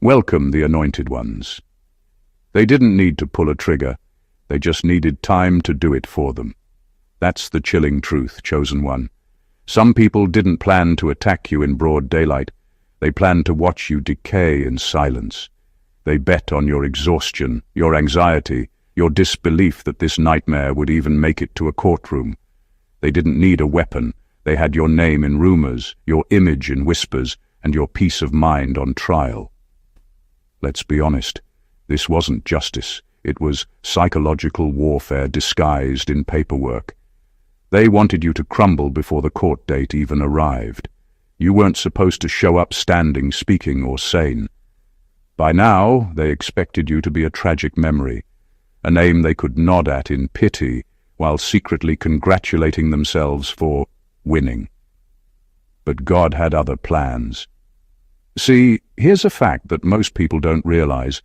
Welcome the anointed ones. They didn't need to pull a trigger, they just needed time to do it for them. That's the chilling truth, chosen one. Some people didn't plan to attack you in broad daylight. They planned to watch you decay in silence. They bet on your exhaustion, your anxiety, your disbelief that this nightmare would even make it to a courtroom. They didn't need a weapon. They had your name in rumors, your image in whispers, and your peace of mind on trial. Let's be honest, this wasn't justice. It was psychological warfare disguised in paperwork. They wanted you to crumble before the court date even arrived. You weren't supposed to show up standing, speaking, or sane. By now, they expected you to be a tragic memory, a name they could nod at in pity while secretly congratulating themselves for winning. But God had other plans. See, here's a fact that most people don't realize.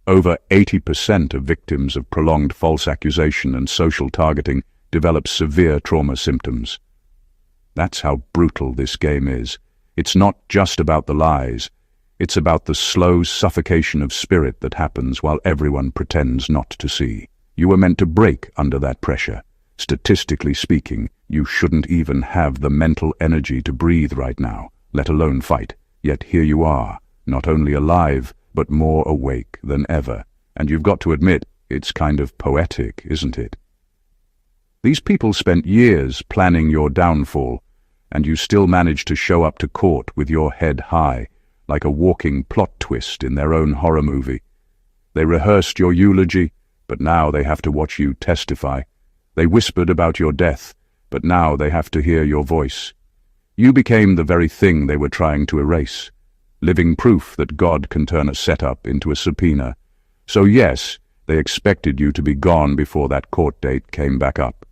Over 80% of victims of prolonged false accusation and social targeting develop severe trauma symptoms. That's how brutal this game is. It's not just about the lies. It's about the slow suffocation of spirit that happens while everyone pretends not to see. You were meant to break under that pressure. Statistically speaking, you shouldn't even have the mental energy to breathe right now, let alone fight. Yet here you are, not only alive, but more awake than ever. And you've got to admit, it's kind of poetic, isn't it? These people spent years planning your downfall, and you still managed to show up to court with your head high, like a walking plot twist in their own horror movie. They rehearsed your eulogy, but now they have to watch you testify. They whispered about your death, but now they have to hear your voice. You became the very thing they were trying to erase, living proof that God can turn a setup into a subpoena. So yes, they expected you to be gone before that court date came back up.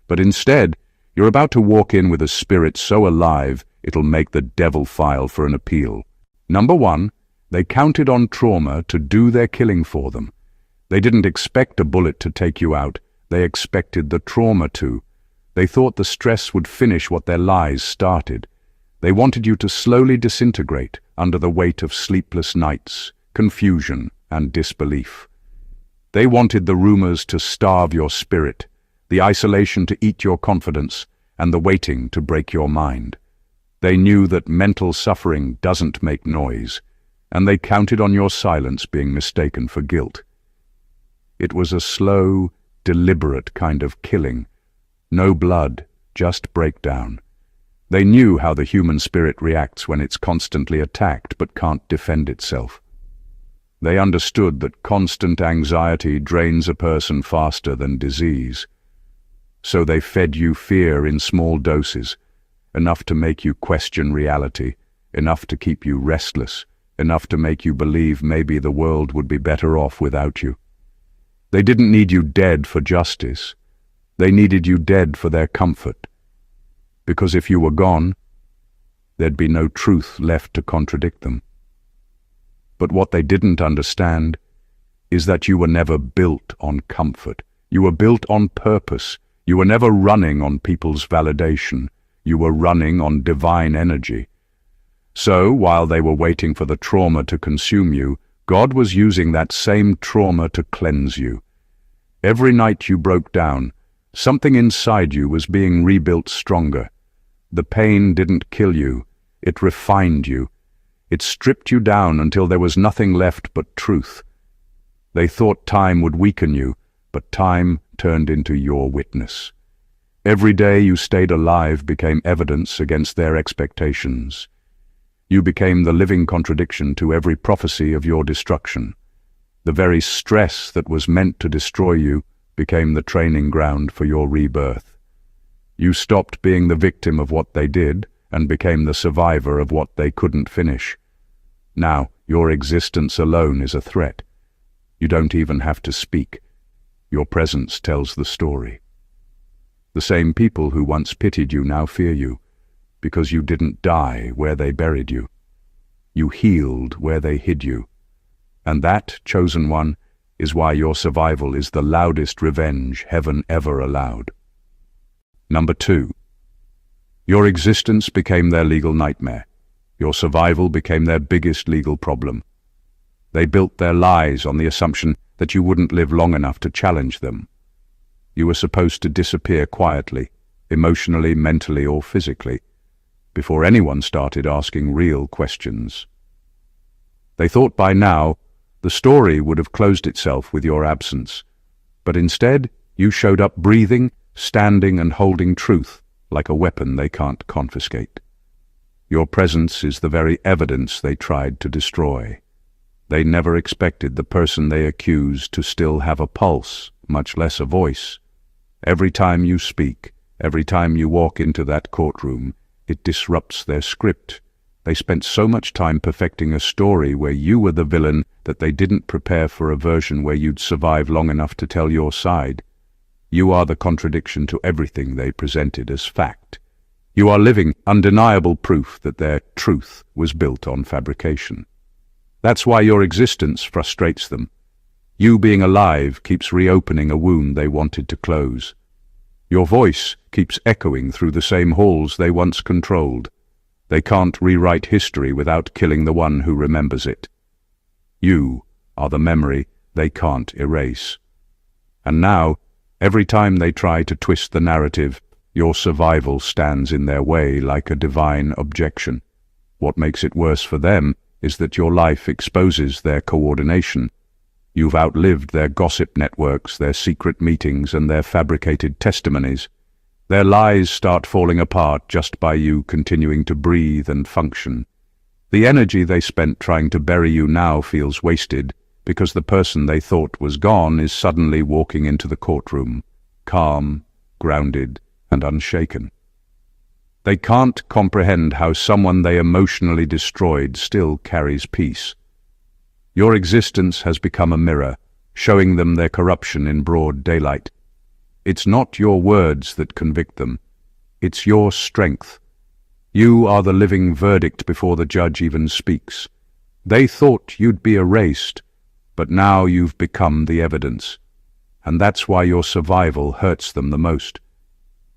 But instead, you're about to walk in with a spirit so alive it'll make the devil file for an appeal. Number one, they counted on trauma to do their killing for them. They didn't expect a bullet to take you out, they expected the trauma to. They thought the stress would finish what their lies started. They wanted you to slowly disintegrate under the weight of sleepless nights, confusion, and disbelief. They wanted the rumors to starve your spirit, the isolation to eat your confidence, and the waiting to break your mind. They knew that mental suffering doesn't make noise, and they counted on your silence being mistaken for guilt. It was a slow, deliberate kind of killing. No blood, just breakdown. They knew how the human spirit reacts when it's constantly attacked but can't defend itself. They understood that constant anxiety drains a person faster than disease. So they fed you fear in small doses, enough to make you question reality, enough to keep you restless, enough to make you believe maybe the world would be better off without you. They didn't need you dead for justice. They needed you dead for their comfort. Because if you were gone, there'd be no truth left to contradict them. But what they didn't understand is that you were never built on comfort. You were built on purpose. You were never running on people's validation. You were running on divine energy. So, while they were waiting for the trauma to consume you, God was using that same trauma to cleanse you. Every night you broke down, something inside you was being rebuilt stronger. The pain didn't kill you, it refined you. It stripped you down until there was nothing left but truth. They thought time would weaken you, but time turned into your witness. Every day you stayed alive became evidence against their expectations. You became the living contradiction to every prophecy of your destruction. The very stress that was meant to destroy you became the training ground for your rebirth. You stopped being the victim of what they did and became the survivor of what they couldn't finish. Now, your existence alone is a threat. You don't even have to speak. Your presence tells the story. The same people who once pitied you now fear you, because you didn't die where they buried you. You healed where they hid you. And that, chosen one, is why your survival is the loudest revenge heaven ever allowed. Number 2. Your existence became their legal nightmare. Your survival became their biggest legal problem. They built their lies on the assumption that you wouldn't live long enough to challenge them. You were supposed to disappear quietly, emotionally, mentally, or physically, before anyone started asking real questions. They thought by now the story would have closed itself with your absence, but instead you showed up breathing, standing and holding truth like a weapon they can't confiscate. Your presence is the very evidence they tried to destroy. They never expected the person they accused to still have a pulse, much less a voice. Every time you speak, every time you walk into that courtroom, it disrupts their script. They spent so much time perfecting a story where you were the villain that they didn't prepare for a version where you'd survive long enough to tell your side. You are the contradiction to everything they presented as fact. You are living, undeniable proof that their truth was built on fabrication. That's why your existence frustrates them. You being alive keeps reopening a wound they wanted to close. Your voice keeps echoing through the same halls they once controlled. They can't rewrite history without killing the one who remembers it. You are the memory they can't erase. And now, every time they try to twist the narrative, your survival stands in their way like a divine objection. What makes it worse for them is that your life exposes their coordination. You've outlived their gossip networks, their secret meetings, and their fabricated testimonies. Their lies start falling apart just by you continuing to breathe and function. The energy they spent trying to bury you now feels wasted because the person they thought was gone is suddenly walking into the courtroom, calm, grounded, and unshaken. They can't comprehend how someone they emotionally destroyed still carries peace. Your existence has become a mirror, showing them their corruption in broad daylight. It's not your words that convict them. It's your strength. You are the living verdict before the judge even speaks. They thought you'd be erased, but now you've become the evidence. And that's why your survival hurts them the most.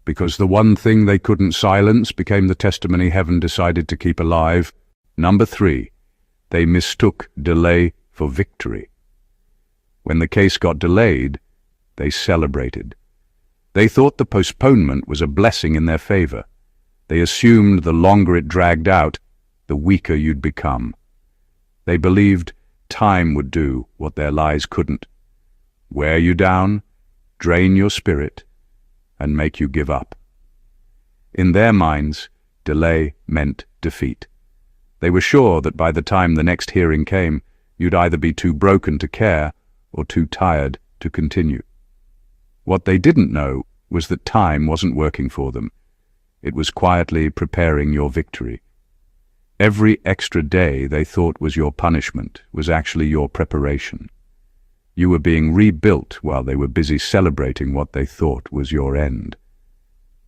Because the one thing they couldn't silence became the testimony heaven decided to keep alive. Number 3. They mistook delay for victory. When the case got delayed, they celebrated. They thought the postponement was a blessing in their favor. They assumed the longer it dragged out, the weaker you'd become. They believed time would do what their lies couldn't. Wear you down, drain your spirit, and make you give up. In their minds, delay meant defeat. They were sure that by the time the next hearing came, you'd either be too broken to care or too tired to continue. What they didn't know was that time wasn't working for them. It was quietly preparing your victory. Every extra day they thought was your punishment was actually your preparation. You were being rebuilt while they were busy celebrating what they thought was your end.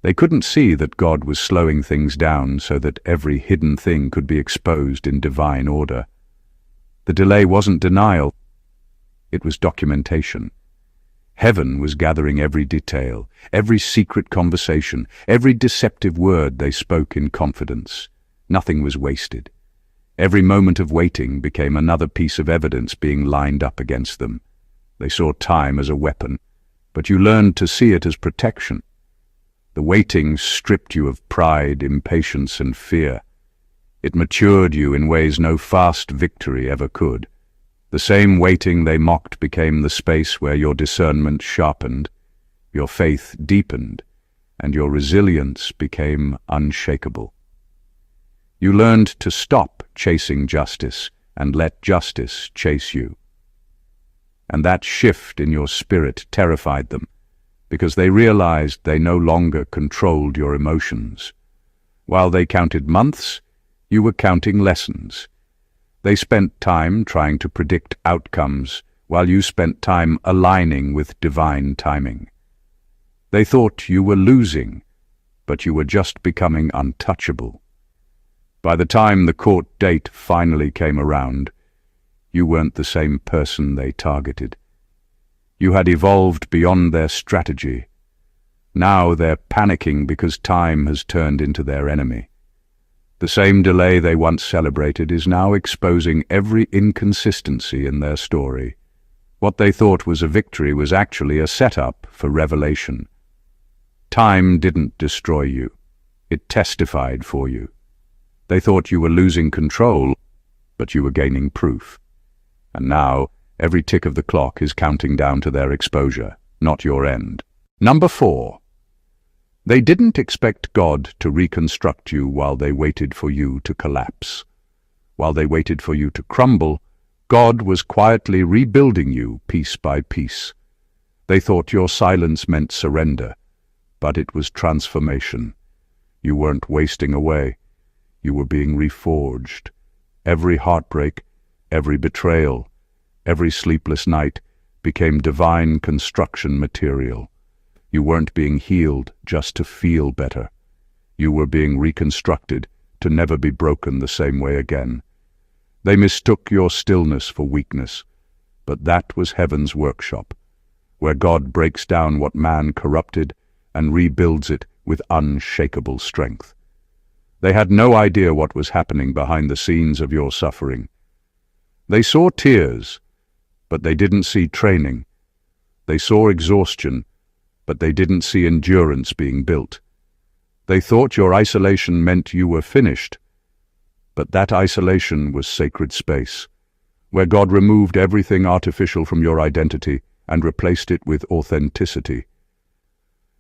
They couldn't see that God was slowing things down so that every hidden thing could be exposed in divine order. The delay wasn't denial, it was documentation. Heaven was gathering every detail, every secret conversation, every deceptive word they spoke in confidence. Nothing was wasted. Every moment of waiting became another piece of evidence being lined up against them. They saw time as a weapon, but you learned to see it as protection. The waiting stripped you of pride, impatience, and fear. It matured you in ways no fast victory ever could. The same waiting they mocked became the space where your discernment sharpened, your faith deepened, and your resilience became unshakable. You learned to stop chasing justice and let justice chase you. And that shift in your spirit terrified them, because they realized they no longer controlled your emotions. While they counted months, you were counting lessons. They spent time trying to predict outcomes, while you spent time aligning with divine timing. They thought you were losing, but you were just becoming untouchable. By the time the court date finally came around, you weren't the same person they targeted. You had evolved beyond their strategy. Now they're panicking because time has turned into their enemy. The same delay they once celebrated is now exposing every inconsistency in their story. What they thought was a victory was actually a setup for revelation. Time didn't destroy you. It testified for you. They thought you were losing control, but you were gaining proof. And now, every tick of the clock is counting down to their exposure, not your end. Number 4. They didn't expect God to reconstruct you while they waited for you to collapse. While they waited for you to crumble, God was quietly rebuilding you piece by piece. They thought your silence meant surrender, but it was transformation. You weren't wasting away. You were being reforged. Every heartbreak, every betrayal, every sleepless night became divine construction material. You weren't being healed just to feel better. You were being reconstructed to never be broken the same way again. They mistook your stillness for weakness, but that was heaven's workshop, where God breaks down what man corrupted and rebuilds it with unshakable strength. They had no idea what was happening behind the scenes of your suffering. They saw tears, but they didn't see training. They saw exhaustion, but they didn't see endurance being built. They thought your isolation meant you were finished, but that isolation was sacred space, where God removed everything artificial from your identity and replaced it with authenticity.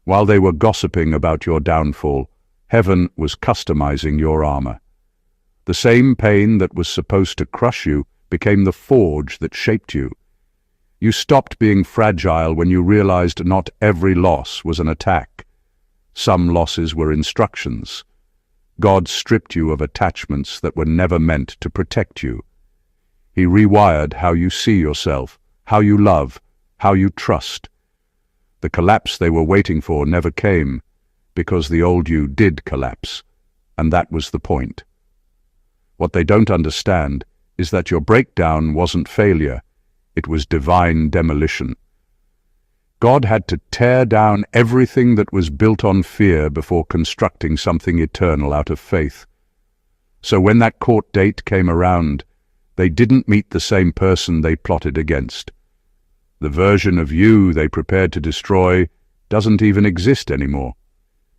While they were gossiping about your downfall, heaven was customizing your armor. The same pain that was supposed to crush you became the forge that shaped you. You stopped being fragile when you realized not every loss was an attack. Some losses were instructions. God stripped you of attachments that were never meant to protect you. He rewired how you see yourself, how you love, how you trust. The collapse they were waiting for never came, because the old you did collapse, and that was the point. What they don't understand is that your breakdown wasn't failure. It was divine demolition. God had to tear down everything that was built on fear before constructing something eternal out of faith. So when that court date came around, they didn't meet the same person they plotted against. The version of you they prepared to destroy doesn't even exist anymore.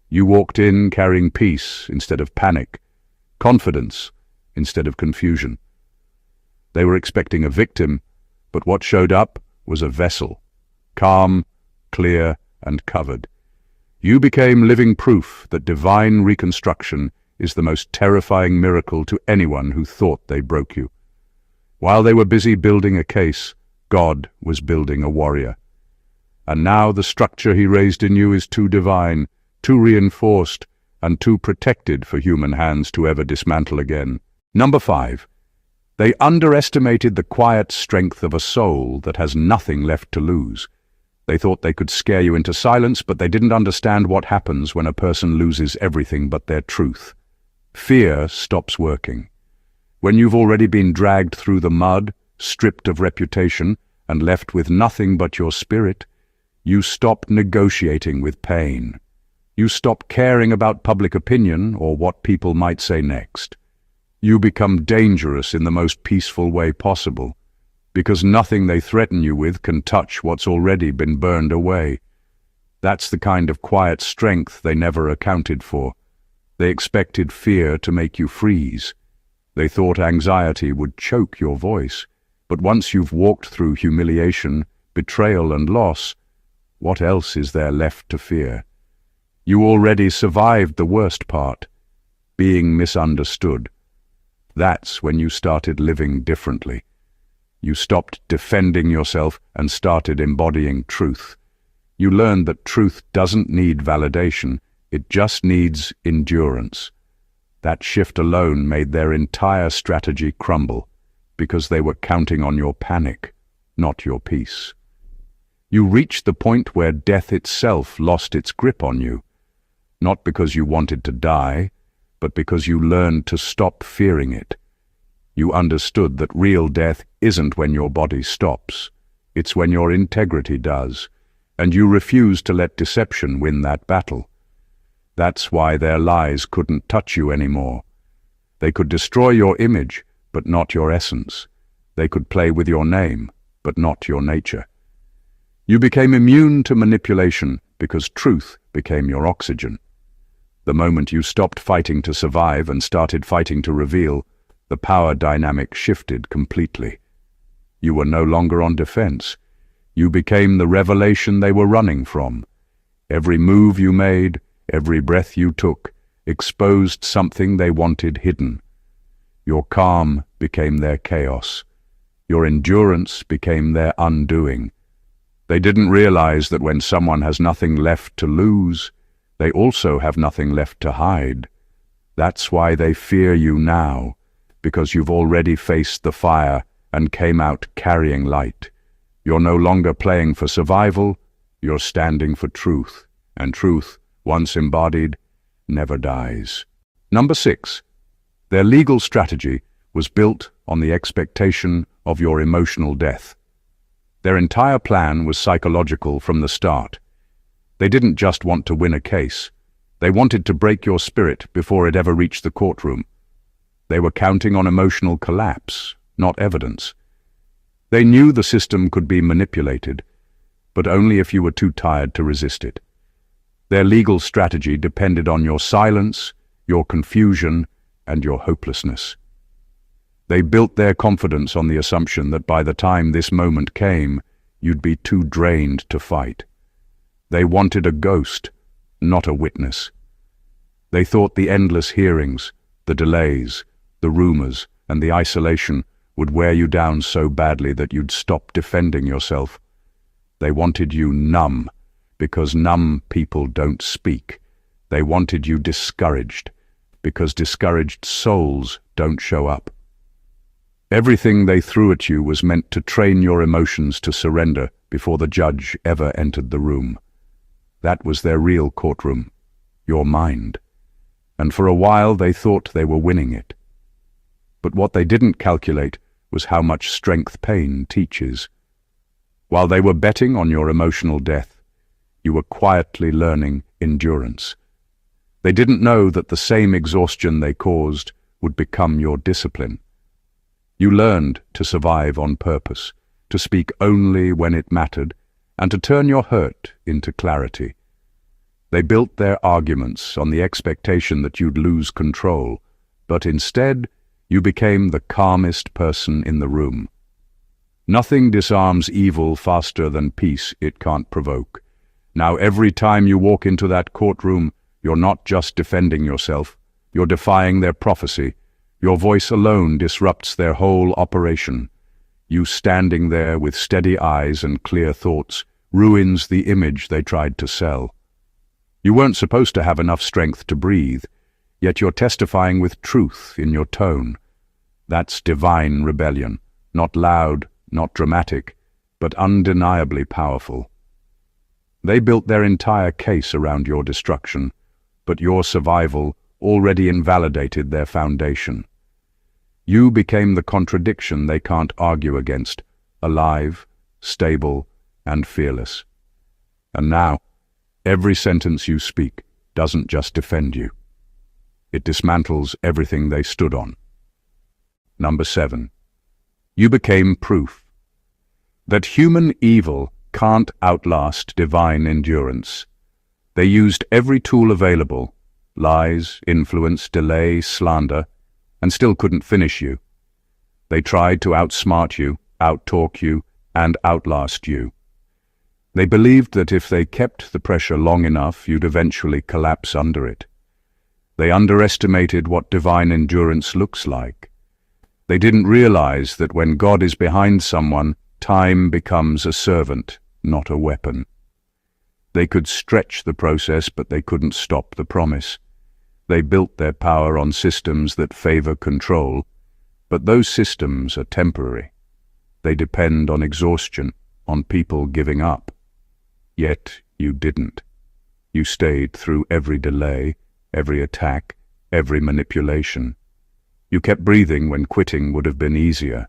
You walked in carrying peace instead of panic, confidence instead of confusion. They were expecting a victim, but what showed up was a vessel, calm, clear, and covered. You became living proof that divine reconstruction is the most terrifying miracle to anyone who thought they broke you. While they were busy building a case, God was building a warrior. And now the structure he raised in you is too divine, too reinforced, and too protected for human hands to ever dismantle again. Number 5. They underestimated the quiet strength of a soul that has nothing left to lose. They thought they could scare you into silence, but they didn't understand what happens when a person loses everything but their truth. Fear stops working. When you've already been dragged through the mud, stripped of reputation, and left with nothing but your spirit, you stop negotiating with pain. You stop caring about public opinion or what people might say next. You become dangerous in the most peaceful way possible, because nothing they threaten you with can touch what's already been burned away. That's the kind of quiet strength they never accounted for. They expected fear to make you freeze. They thought anxiety would choke your voice. But once you've walked through humiliation, betrayal, and loss, what else is there left to fear? You already survived the worst part, being misunderstood. That's when you started living differently. You stopped defending yourself and started embodying truth. You learned that truth doesn't need validation, it just needs endurance. That shift alone made their entire strategy crumble, because they were counting on your panic, not your peace. You reached the point where death itself lost its grip on you, not because you wanted to die, but because you learned to stop fearing it. You understood that real death isn't when your body stops, it's when your integrity does, and you refused to let deception win that battle. That's why their lies couldn't touch you anymore. They could destroy your image, but not your essence. They could play with your name, but not your nature. You became immune to manipulation because truth became your oxygen. The moment you stopped fighting to survive and started fighting to reveal, the power dynamic shifted completely. You were no longer on defense. You became the revelation they were running from. Every move you made, every breath you took, exposed something they wanted hidden. Your calm became their chaos. Your endurance became their undoing. They didn't realize that when someone has nothing left to lose, they also have nothing left to hide. That's why they fear you now, because you've already faced the fire and came out carrying light. You're no longer playing for survival, you're standing for truth, and truth, once embodied, never dies. Number 6. Their legal strategy was built on the expectation of your emotional death. Their entire plan was psychological from the start. They didn't just want to win a case. They wanted to break your spirit before it ever reached the courtroom. They were counting on emotional collapse, not evidence. They knew the system could be manipulated, but only if you were too tired to resist it. Their legal strategy depended on your silence, your confusion, and your hopelessness. They built their confidence on the assumption that by the time this moment came, you'd be too drained to fight. They wanted a ghost, not a witness. They thought the endless hearings, the delays, the rumors, and the isolation would wear you down so badly that you'd stop defending yourself. They wanted you numb, because numb people don't speak. They wanted you discouraged, because discouraged souls don't show up. Everything they threw at you was meant to train your emotions to surrender before the judge ever entered the room. That was their real courtroom, your mind. And for a while they thought they were winning it. But what they didn't calculate was how much strength pain teaches. While they were betting on your emotional death, you were quietly learning endurance. They didn't know that the same exhaustion they caused would become your discipline. You learned to survive on purpose, to speak only when it mattered, and to turn your hurt into clarity. They built their arguments on the expectation that you'd lose control, but instead, you became the calmest person in the room. Nothing disarms evil faster than peace it can't provoke. Now every time you walk into that courtroom, you're not just defending yourself, you're defying their prophecy. Your voice alone disrupts their whole operation. You standing there with steady eyes and clear thoughts ruins the image they tried to sell. You weren't supposed to have enough strength to breathe, yet you're testifying with truth in your tone. That's divine rebellion, not loud, not dramatic, but undeniably powerful. They built their entire case around your destruction, but your survival already invalidated their foundation. You became the contradiction they can't argue against, alive, stable, and fearless. And now, every sentence you speak doesn't just defend you. It dismantles everything they stood on. Number 7. You became proof that human evil can't outlast divine endurance. They used every tool available, lies, influence, delay, slander, and still couldn't finish you. They tried to outsmart you, outtalk you, and outlast you. They believed that if they kept the pressure long enough, you'd eventually collapse under it. They underestimated what divine endurance looks like. They didn't realize that when God is behind someone, time becomes a servant, not a weapon. They could stretch the process, but they couldn't stop the promise. They built their power on systems that favor control, but those systems are temporary. They depend on exhaustion, on people giving up. Yet you didn't. You stayed through every delay, every attack, every manipulation. You kept breathing when quitting would have been easier.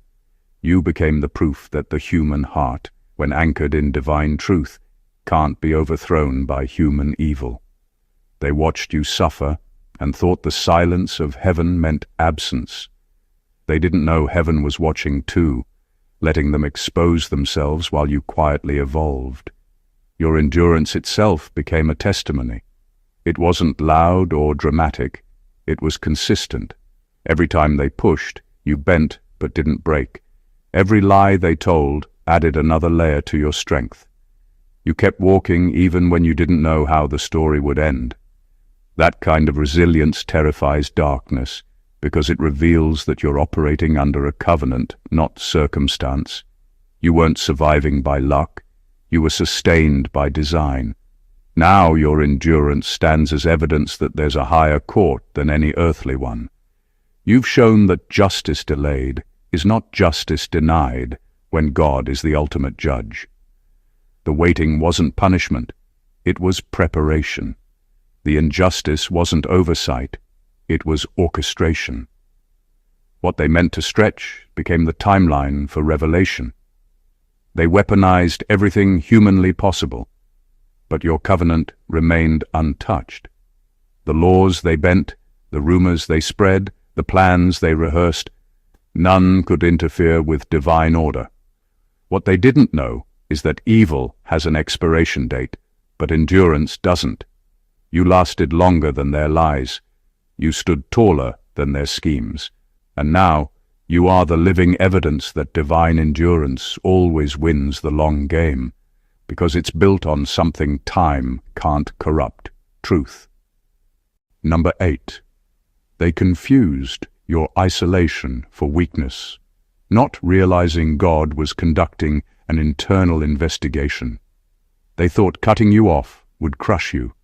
You became the proof that the human heart, when anchored in divine truth, can't be overthrown by human evil. They watched you suffer, and thought the silence of heaven meant absence. They didn't know heaven was watching too, letting them expose themselves while you quietly evolved. Your endurance itself became a testimony. It wasn't loud or dramatic. It was consistent. Every time they pushed, you bent but didn't break. Every lie they told added another layer to your strength. You kept walking even when you didn't know how the story would end. That kind of resilience terrifies darkness, because it reveals that you're operating under a covenant, not circumstance. You weren't surviving by luck. You were sustained by design. Now your endurance stands as evidence that there's a higher court than any earthly one. You've shown that justice delayed is not justice denied when God is the ultimate judge. The waiting wasn't punishment. It was preparation. The injustice wasn't oversight. It was orchestration. What they meant to stretch became the timeline for revelation. They weaponized everything humanly possible, but your covenant remained untouched. The laws they bent, the rumors they spread, the plans they rehearsed, none could interfere with divine order. What they didn't know is that evil has an expiration date, but endurance doesn't. You lasted longer than their lies. You stood taller than their schemes. And now, you are the living evidence that divine endurance always wins the long game, because it's built on something time can't corrupt: truth. Number 8. They confused your isolation for weakness, not realizing God was conducting an internal investigation. They thought cutting you off would crush you.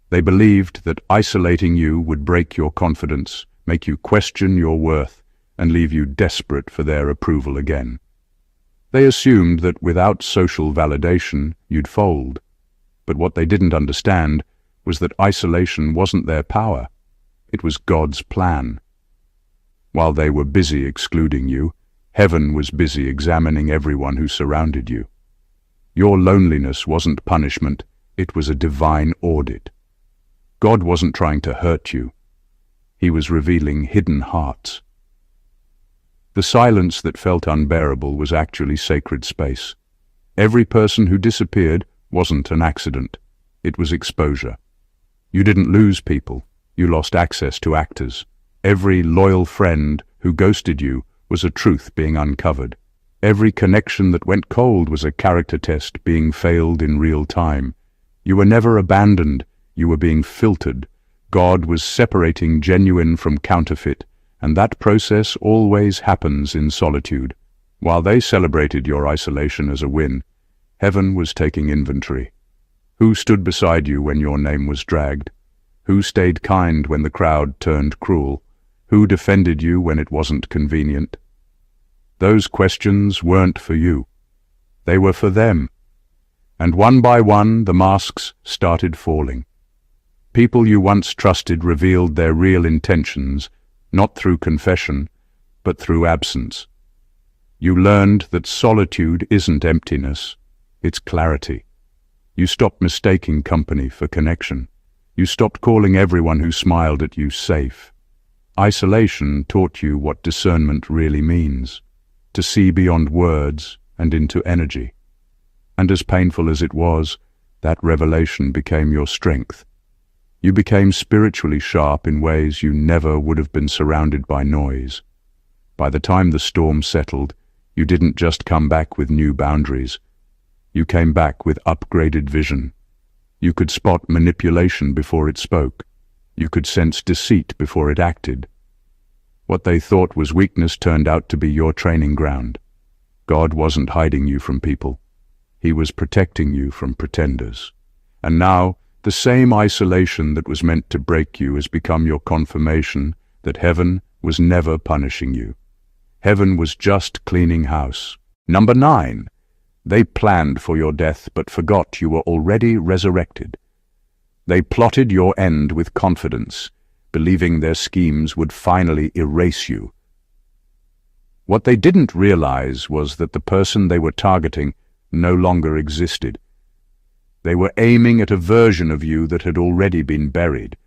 They believed that isolating you would break your confidence, make you question your worth, and leave you desperate for their approval again. They assumed that without social validation, you'd fold. But what they didn't understand was that isolation wasn't their power. It was God's plan. While they were busy excluding you, heaven was busy examining everyone who surrounded you. Your loneliness wasn't punishment, it was a divine audit. God wasn't trying to hurt you. He was revealing hidden hearts. The silence that felt unbearable was actually sacred space. Every person who disappeared wasn't an accident. It was exposure. You didn't lose people. You lost access to actors. Every loyal friend who ghosted you was a truth being uncovered. Every connection that went cold was a character test being failed in real time. You were never abandoned. You were being filtered. God was separating genuine from counterfeit, and that process always happens in solitude. While they celebrated your isolation as a win, heaven was taking inventory. Who stood beside you when your name was dragged? Who stayed kind when the crowd turned cruel? Who defended you when it wasn't convenient? Those questions weren't for you. They were for them. And one by one, the masks started falling. People you once trusted revealed their real intentions, not through confession, but through absence. You learned that solitude isn't emptiness, it's clarity. You stopped mistaking company for connection. You stopped calling everyone who smiled at you safe. Isolation taught you what discernment really means, to see beyond words and into energy. And as painful as it was, that revelation became your strength. You became spiritually sharp in ways you never would have been surrounded by noise. By the time the storm settled, you didn't just come back with new boundaries. You came back with upgraded vision. You could spot manipulation before it spoke. You could sense deceit before it acted. What they thought was weakness turned out to be your training ground. God wasn't hiding you from people. He was protecting you from pretenders. And now, the same isolation that was meant to break you has become your confirmation that heaven was never punishing you. Heaven was just cleaning house. Number 9. They planned for your death but forgot you were already resurrected. They plotted your end with confidence, believing their schemes would finally erase you. What they didn't realize was that the person they were targeting no longer existed. They were aiming at a version of you that had already been buried.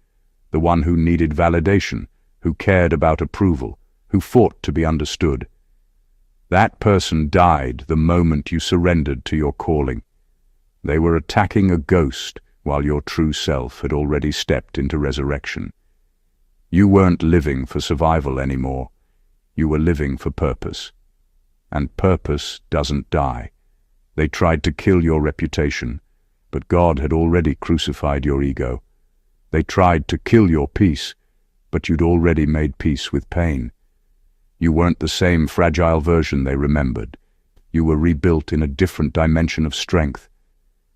the one who needed validation, who cared about approval, who fought to be understood. That person died the moment you surrendered to your calling. They were attacking a ghost while your true self had already stepped into resurrection. You weren't living for survival anymore. You were living for purpose. And purpose doesn't die. They tried to kill your reputation, but God had already crucified your ego. They tried to kill your peace, but you'd already made peace with pain. You weren't the same fragile version they remembered. You were rebuilt in a different dimension of strength.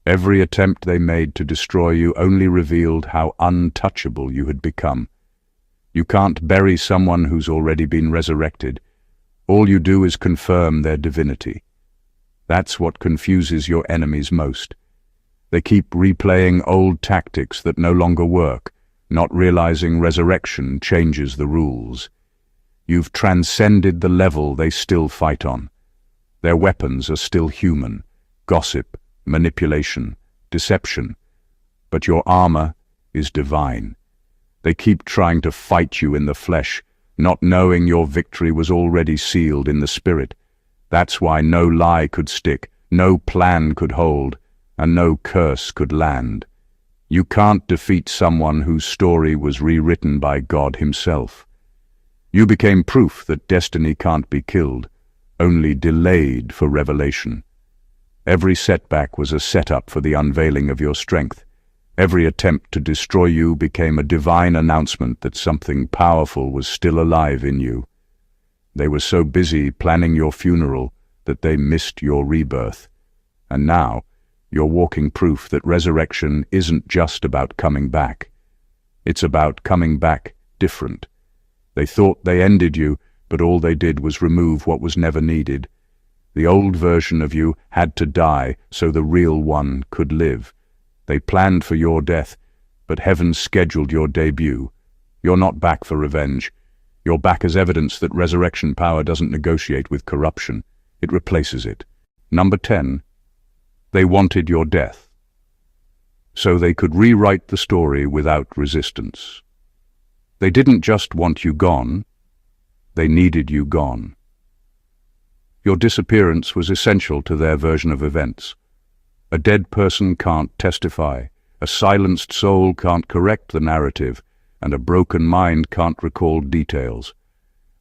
Every attempt they made to destroy you only revealed how untouchable you had become. You can't bury someone who's already been resurrected. All you do is confirm their divinity. That's what confuses your enemies most. They keep replaying old tactics that no longer work, not realizing resurrection changes the rules. You've transcended the level they still fight on. Their weapons are still human: gossip, manipulation, deception. But your armor is divine. They keep trying to fight you in the flesh, not knowing your victory was already sealed in the spirit. That's why no lie could stick, no plan could hold, and no curse could land. You can't defeat someone whose story was rewritten by God himself. You became proof that destiny can't be killed, only delayed for revelation. Every setback was a setup for the unveiling of your strength. Every attempt to destroy you became a divine announcement that something powerful was still alive in you. They were so busy planning your funeral that they missed your rebirth. And now, you're walking proof that resurrection isn't just about coming back. It's about coming back different. They thought they ended you, but all they did was remove what was never needed. The old version of you had to die so the real one could live. They planned for your death, but heaven scheduled your debut. You're not back for revenge. You're back as evidence that resurrection power doesn't negotiate with corruption. It replaces it. Number 10. They wanted your death, so they could rewrite the story without resistance. They didn't just want you gone, they needed you gone. Your disappearance was essential to their version of events. A dead person can't testify, a silenced soul can't correct the narrative, and a broken mind can't recall details.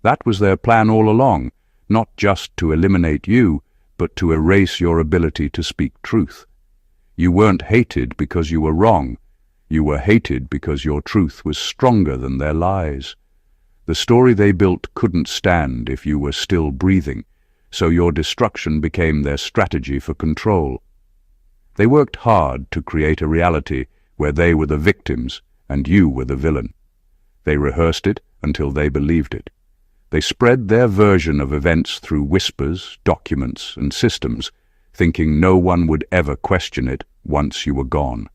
That was their plan all along, not just to eliminate you, but to erase your ability to speak truth. You weren't hated because you were wrong. You were hated because your truth was stronger than their lies. The story they built couldn't stand if you were still breathing, so your destruction became their strategy for control. They worked hard to create a reality where they were the victims and you were the villain. They rehearsed it until they believed it. They spread their version of events through whispers, documents, and systems, thinking no one would ever question it once you were gone.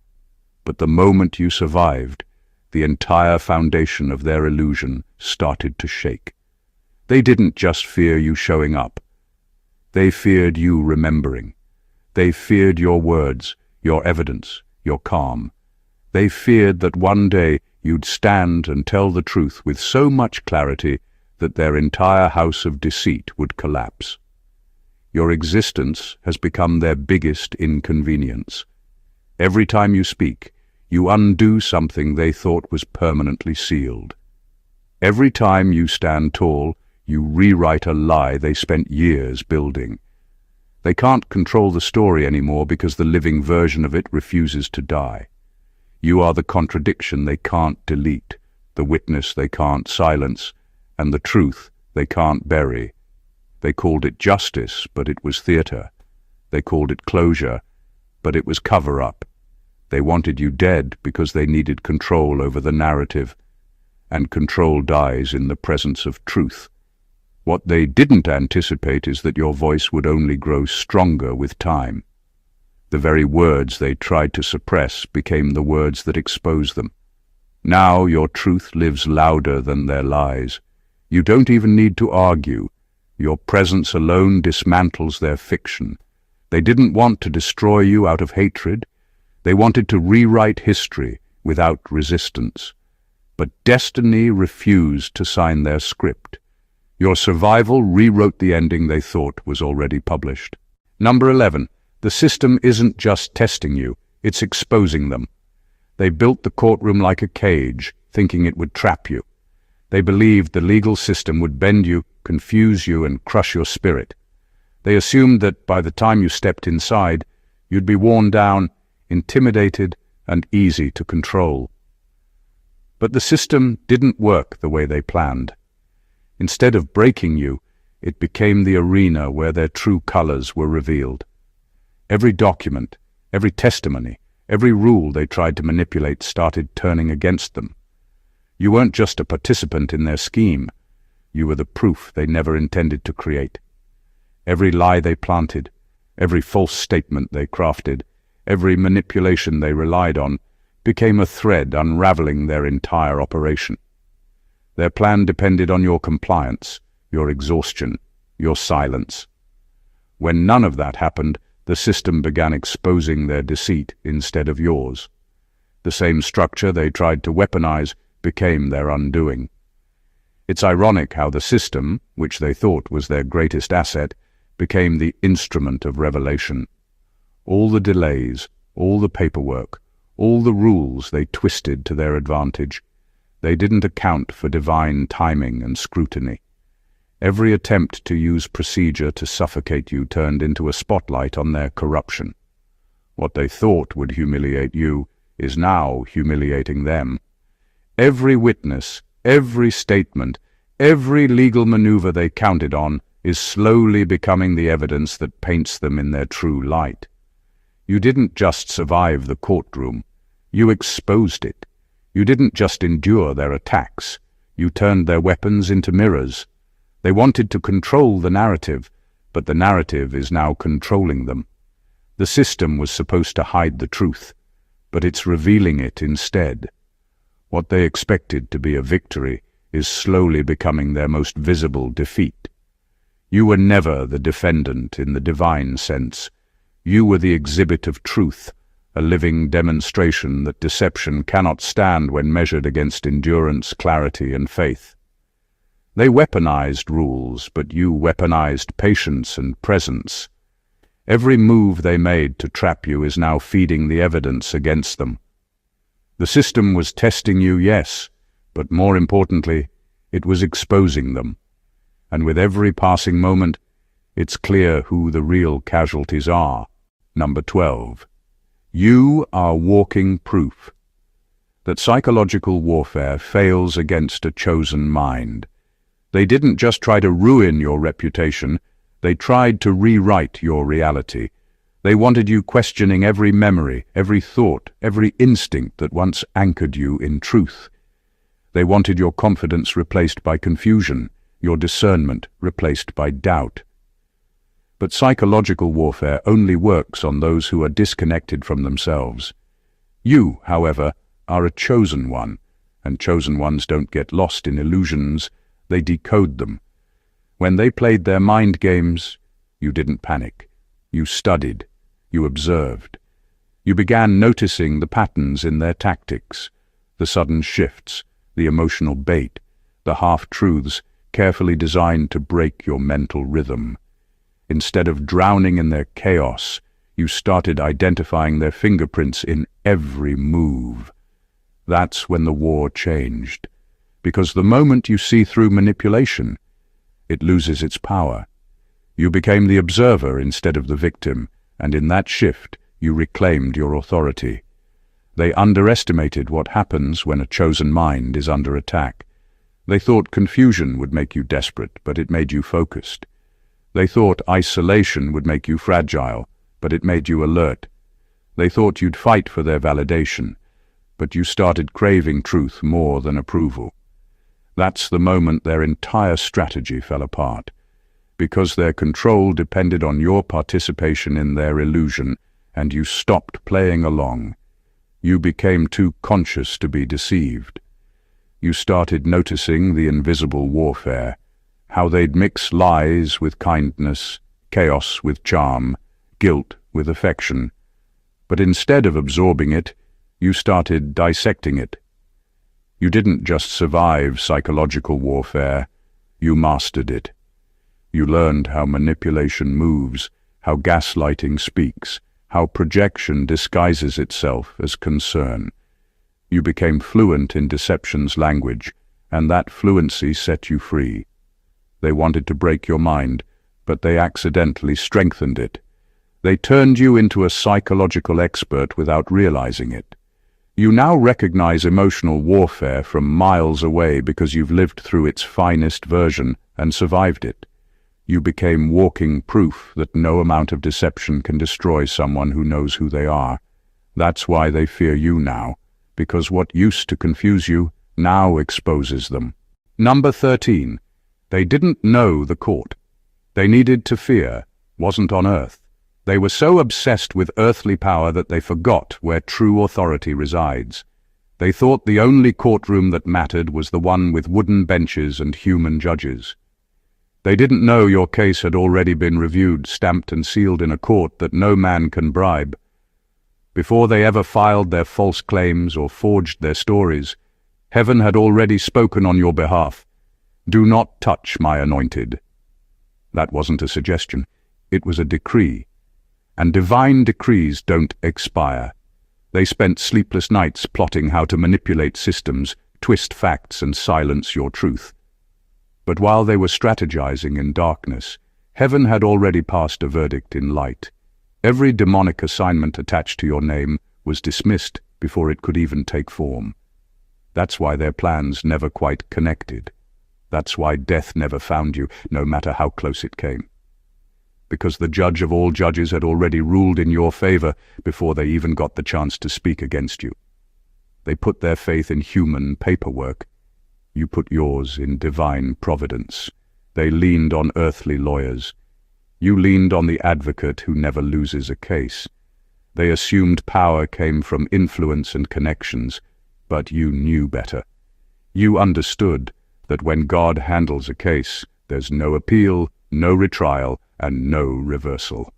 But the moment you survived, the entire foundation of their illusion started to shake. They didn't just fear you showing up. They feared you remembering. They feared your words, your evidence, your calm. They feared that one day you'd stand and tell the truth with so much clarity that their entire house of deceit would collapse. Your existence has become their biggest inconvenience. Every time you speak, you undo something they thought was permanently sealed. Every time you stand tall, you rewrite a lie they spent years building. They can't control the story anymore because the living version of it refuses to die. You are the contradiction they can't delete, the witness they can't silence, and the truth they can't bury. They called it justice, but it was theater. They called it closure, but it was cover-up. They wanted you dead because they needed control over the narrative, and control dies in the presence of truth. What they didn't anticipate is that your voice would only grow stronger with time. The very words they tried to suppress became the words that exposed them. Now your truth lives louder than their lies. You don't even need to argue. Your presence alone dismantles their fiction. They didn't want to destroy you out of hatred. They wanted to rewrite history without resistance. But destiny refused to sign their script. Your survival rewrote the ending they thought was already published. Number 11. The system isn't just testing you, it's exposing them. They built the courtroom like a cage, thinking it would trap you. They believed the legal system would bend you, confuse you, and crush your spirit. They assumed that by the time you stepped inside, you'd be worn down, intimidated, and easy to control. But the system didn't work the way they planned. Instead of breaking you, it became the arena where their true colors were revealed. Every document, every testimony, every rule they tried to manipulate started turning against them. You weren't just a participant in their scheme. You were the proof they never intended to create. Every lie they planted, every false statement they crafted, every manipulation they relied on, became a thread unraveling their entire operation. Their plan depended on your compliance, your exhaustion, your silence. When none of that happened, the system began exposing their deceit instead of yours. The same structure they tried to weaponize became their undoing. It's ironic how the system, which they thought was their greatest asset, became the instrument of revelation. All the delays, all the paperwork, all the rules they twisted to their advantage. They didn't account for divine timing and scrutiny. Every attempt to use procedure to suffocate you turned into a spotlight on their corruption. What they thought would humiliate you is now humiliating them. Every witness, every statement, every legal maneuver they counted on is slowly becoming the evidence that paints them in their true light. You didn't just survive the courtroom, you exposed it. You didn't just endure their attacks, you turned their weapons into mirrors. They wanted to control the narrative, but the narrative is now controlling them. The system was supposed to hide the truth, but it's revealing it instead. What they expected to be a victory is slowly becoming their most visible defeat. You were never the defendant in the divine sense. You were the exhibit of truth, a living demonstration that deception cannot stand when measured against endurance, clarity, and faith. They weaponized rules, but you weaponized patience and presence. Every move they made to trap you is now feeding the evidence against them. The system was testing you, yes, but more importantly, it was exposing them. And with every passing moment, it's clear who the real casualties are. Number 12. You are walking proof that psychological warfare fails against a chosen mind. They didn't just try to ruin your reputation, they tried to rewrite your reality. They wanted you questioning every memory, every thought, every instinct that once anchored you in truth. They wanted your confidence replaced by confusion, your discernment replaced by doubt. But psychological warfare only works on those who are disconnected from themselves. You, however, are a chosen one, and chosen ones don't get lost in illusions, they decode them. When they played their mind games, you didn't panic. You studied. You observed. You began noticing the patterns in their tactics, the sudden shifts, the emotional bait, the half-truths carefully designed to break your mental rhythm. Instead of drowning in their chaos, you started identifying their fingerprints in every move. That's when the war changed. Because the moment you see through manipulation, it loses its power. You became the observer instead of the victim, and in that shift, you reclaimed your authority. They underestimated what happens when a chosen mind is under attack. They thought confusion would make you desperate, but it made you focused. They thought isolation would make you fragile, but it made you alert. They thought you'd fight for their validation, but you started craving truth more than approval. That's the moment their entire strategy fell apart. Because their control depended on your participation in their illusion, and you stopped playing along. You became too conscious to be deceived. You started noticing the invisible warfare, how they'd mix lies with kindness, chaos with charm, guilt with affection. But instead of absorbing it, you started dissecting it. You didn't just survive psychological warfare, you mastered it. You learned how manipulation moves, how gaslighting speaks, how projection disguises itself as concern. You became fluent in deception's language, and that fluency set you free. They wanted to break your mind, but they accidentally strengthened it. They turned you into a psychological expert without realizing it. You now recognize emotional warfare from miles away because you've lived through its finest version and survived it. You became walking proof that no amount of deception can destroy someone who knows who they are. That's why they fear you now, because what used to confuse you now exposes them. Number 13. They didn't know the court. They needed to fear, wasn't on earth. They were so obsessed with earthly power that they forgot where true authority resides. They thought the only courtroom that mattered was the one with wooden benches and human judges. They didn't know your case had already been reviewed, stamped and sealed in a court that no man can bribe. Before they ever filed their false claims or forged their stories, heaven had already spoken on your behalf. Do not touch my anointed. That wasn't a suggestion, it was a decree. And divine decrees don't expire. They spent sleepless nights plotting how to manipulate systems, twist facts and silence your truth. But while they were strategizing in darkness, heaven had already passed a verdict in light. Every demonic assignment attached to your name was dismissed before it could even take form. That's why their plans never quite connected. That's why death never found you, no matter how close it came. Because the judge of all judges had already ruled in your favor before they even got the chance to speak against you. They put their faith in human paperwork. You put yours in divine providence. They leaned on earthly lawyers. You leaned on the advocate who never loses a case. They assumed power came from influence and connections, but you knew better. You understood that when God handles a case, there's no appeal, no retrial, and no reversal.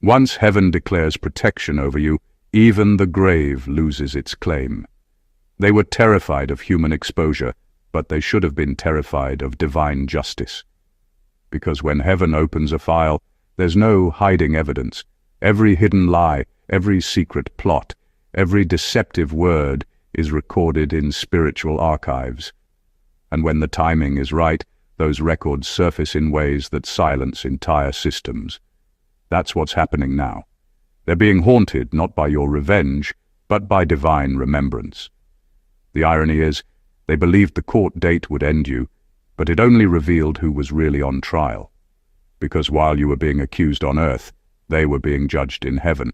Once heaven declares protection over you, even the grave loses its claim. They were terrified of human exposure, but they should have been terrified of divine justice. Because when heaven opens a file, there's no hiding evidence. Every hidden lie, every secret plot, every deceptive word is recorded in spiritual archives. And when the timing is right, those records surface in ways that silence entire systems. That's what's happening now. They're being haunted not by your revenge, but by divine remembrance. The irony is, they believed the court date would end you, but it only revealed who was really on trial. Because while you were being accused on earth, they were being judged in heaven.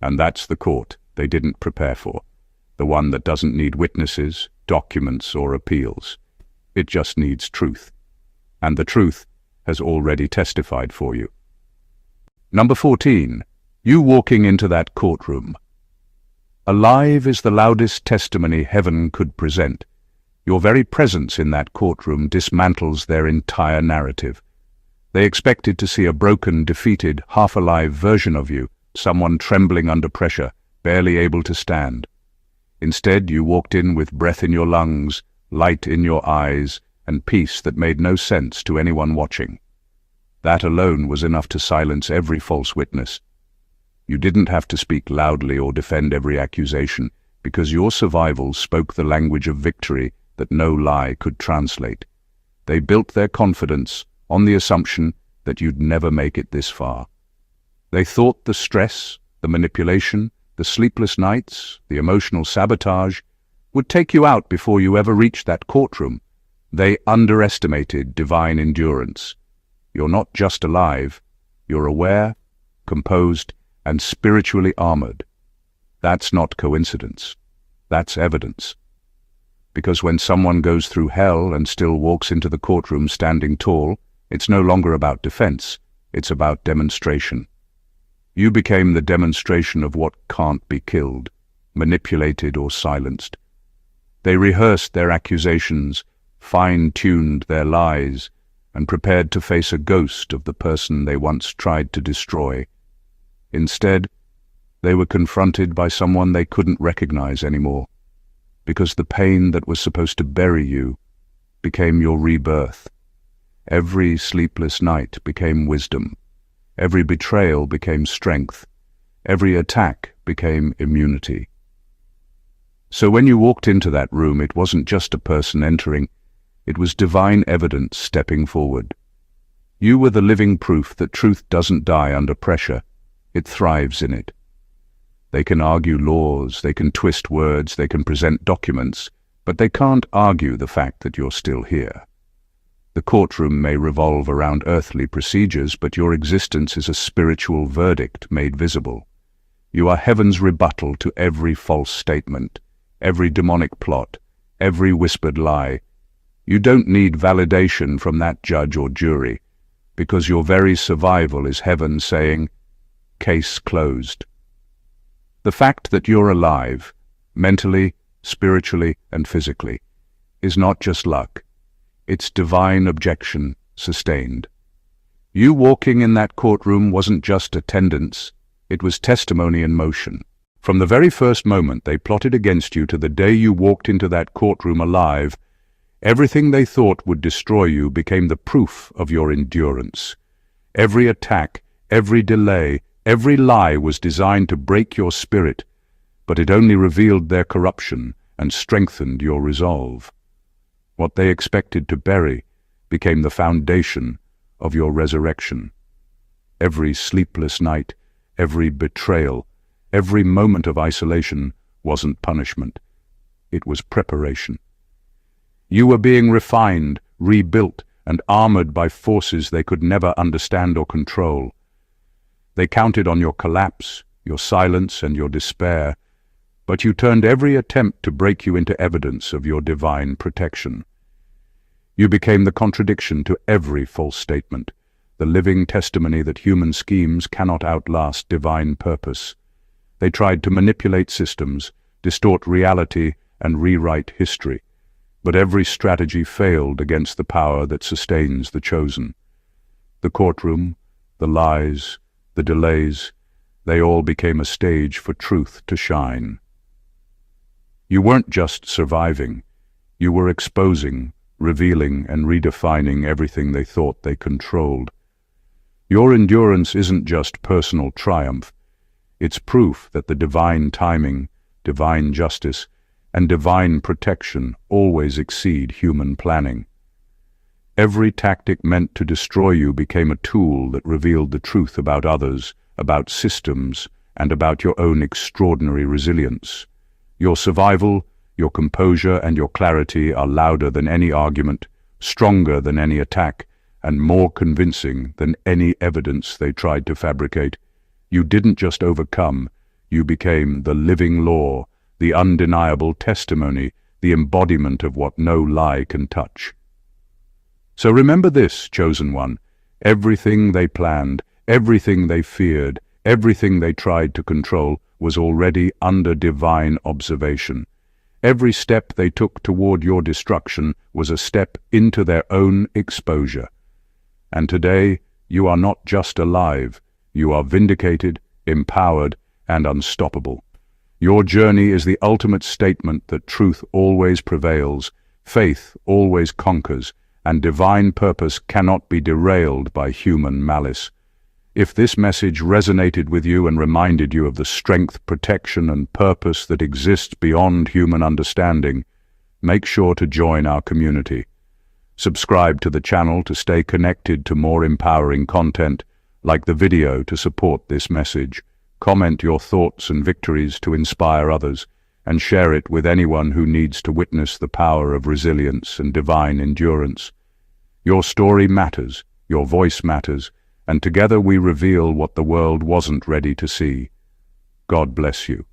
And that's the court they didn't prepare for, the one that doesn't need witnesses, documents, or appeals. It just needs truth. And the truth has already testified for you. Number 14. You walking into that courtroom. Alive is the loudest testimony heaven could present. Your very presence in that courtroom dismantles their entire narrative. They expected to see a broken, defeated, half-alive version of you, someone trembling under pressure, barely able to stand. Instead, you walked in with breath in your lungs, light in your eyes, and peace that made no sense to anyone watching. That alone was enough to silence every false witness. You didn't have to speak loudly or defend every accusation, because your survival spoke the language of victory that no lie could translate. They built their confidence on the assumption that you'd never make it this far. They thought the stress, the manipulation, the sleepless nights, the emotional sabotage would take you out before you ever reached that courtroom. They underestimated divine endurance. You're not just alive, you're aware, composed, and spiritually armored. That's not coincidence. That's evidence. Because when someone goes through hell and still walks into the courtroom standing tall, it's no longer about defense, it's about demonstration. You became the demonstration of what can't be killed, manipulated or silenced. They rehearsed their accusations, fine-tuned their lies, and prepared to face a ghost of the person they once tried to destroy. Instead, they were confronted by someone they couldn't recognize anymore. because the pain that was supposed to bury you became your rebirth. Every sleepless night became wisdom. Every betrayal became strength. Every attack became immunity. So when you walked into that room, it wasn't just a person entering, it was divine evidence stepping forward. You were the living proof that truth doesn't die under pressure, it thrives in it. They can argue laws, they can twist words, they can present documents, but they can't argue the fact that you're still here. The courtroom may revolve around earthly procedures, but your existence is a spiritual verdict made visible. You are heaven's rebuttal to every false statement, every demonic plot, every whispered lie. You don't need validation from that judge or jury, because your very survival is heaven saying, "Case closed." The fact that you're alive, mentally, spiritually, and physically, is not just luck. It's divine objection sustained. You walking in that courtroom wasn't just attendance, it was testimony in motion. From the very first moment they plotted against you to the day you walked into that courtroom alive, everything they thought would destroy you became the proof of your endurance. Every attack, every delay, every lie was designed to break your spirit, but it only revealed their corruption and strengthened your resolve. What they expected to bury became the foundation of your resurrection. Every sleepless night, every betrayal, every moment of isolation wasn't punishment. It was preparation. You were being refined, rebuilt, and armored by forces they could never understand or control. They counted on your collapse, your silence, and your despair, but you turned every attempt to break you into evidence of your divine protection. You became the contradiction to every false statement, the living testimony that human schemes cannot outlast divine purpose. They tried to manipulate systems, distort reality, and rewrite history, but every strategy failed against the power that sustains the chosen. The courtroom, the lies, the delays, they all became a stage for truth to shine. You weren't just surviving, you were exposing, revealing, and redefining everything they thought they controlled. Your endurance isn't just personal triumph, it's proof that the divine timing, divine justice, and divine protection always exceed human planning. Every tactic meant to destroy you became a tool that revealed the truth about others, about systems, and about your own extraordinary resilience. Your survival, your composure, and your clarity are louder than any argument, stronger than any attack, and more convincing than any evidence they tried to fabricate. You didn't just overcome, you became the living law, the undeniable testimony, the embodiment of what no lie can touch. So remember this, chosen one, everything they planned, everything they feared, everything they tried to control was already under divine observation. Every step they took toward your destruction was a step into their own exposure. And today, you are not just alive, you are vindicated, empowered, and unstoppable. Your journey is the ultimate statement that truth always prevails, faith always conquers, and divine purpose cannot be derailed by human malice. If this message resonated with you and reminded you of the strength, protection, and purpose that exists beyond human understanding, make sure to join our community. Subscribe to the channel to stay connected to more empowering content, like the video to support this message. Comment your thoughts and victories to inspire others, and share it with anyone who needs to witness the power of resilience and divine endurance. Your story matters, your voice matters, and together we reveal what the world wasn't ready to see. God bless you.